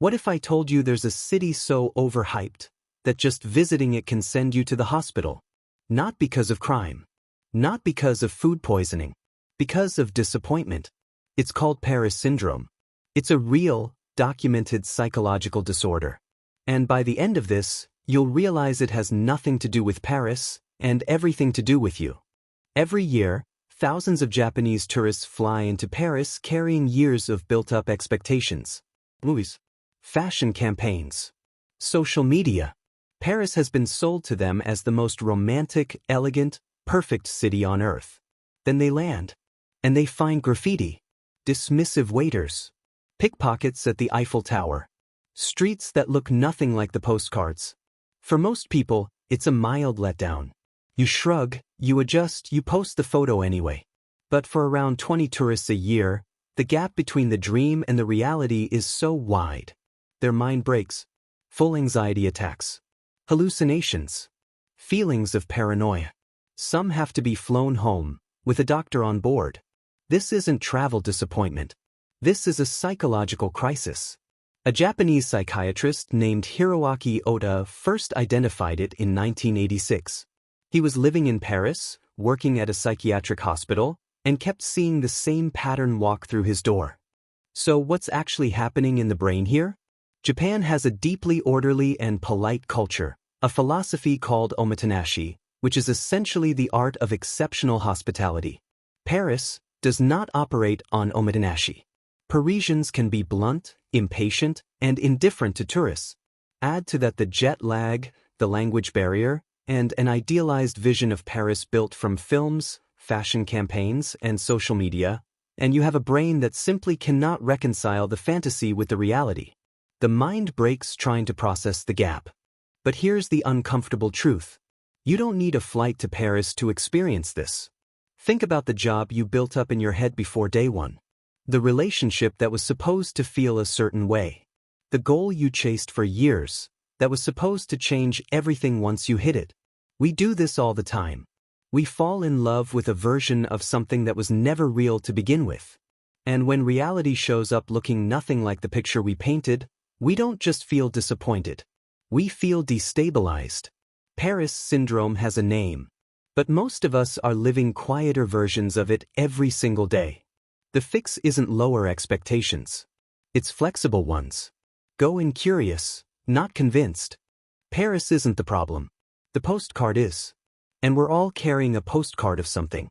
What if I told you there's a city so overhyped that just visiting it can send you to the hospital? Not because of crime. Not because of food poisoning. Because of disappointment. It's called Paris syndrome. It's a real, documented psychological disorder. And by the end of this, you'll realize it has nothing to do with Paris and everything to do with you. Every year, thousands of Japanese tourists fly into Paris carrying years of built-up expectations. Movies. Fashion campaigns. Social media. Paris has been sold to them as the most romantic, elegant, perfect city on earth. Then they land. And they find graffiti. Dismissive waiters. Pickpockets at the Eiffel Tower. Streets that look nothing like the postcards. For most people, it's a mild letdown. You shrug, you adjust, you post the photo anyway. But for around 20 tourists a year, the gap between the dream and the reality is so wide. Their mind breaks. Full anxiety attacks. Hallucinations. Feelings of paranoia. Some have to be flown home, with a doctor on board. This isn't travel disappointment. This is a psychological crisis. A Japanese psychiatrist named Hiroaki Oda first identified it in 1986. He was living in Paris, working at a psychiatric hospital, and kept seeing the same pattern walk through his door. So what's actually happening in the brain here? Japan has a deeply orderly and polite culture, a philosophy called omotenashi, which is essentially the art of exceptional hospitality. Paris does not operate on omotenashi. Parisians can be blunt, impatient, and indifferent to tourists. Add to that the jet lag, the language barrier, and an idealized vision of Paris built from films, fashion campaigns, and social media, and you have a brain that simply cannot reconcile the fantasy with the reality. The mind breaks trying to process the gap. But here's the uncomfortable truth. You don't need a flight to Paris to experience this. Think about the job you built up in your head before day one. The relationship that was supposed to feel a certain way. The goal you chased for years, that was supposed to change everything once you hit it. We do this all the time. We fall in love with a version of something that was never real to begin with. And when reality shows up looking nothing like the picture we painted, we don't just feel disappointed. We feel destabilized. Paris syndrome has a name. But most of us are living quieter versions of it every single day. The fix isn't lower expectations. It's flexible ones. Go in curious, not convinced. Paris isn't the problem. The postcard is. And we're all carrying a postcard of something.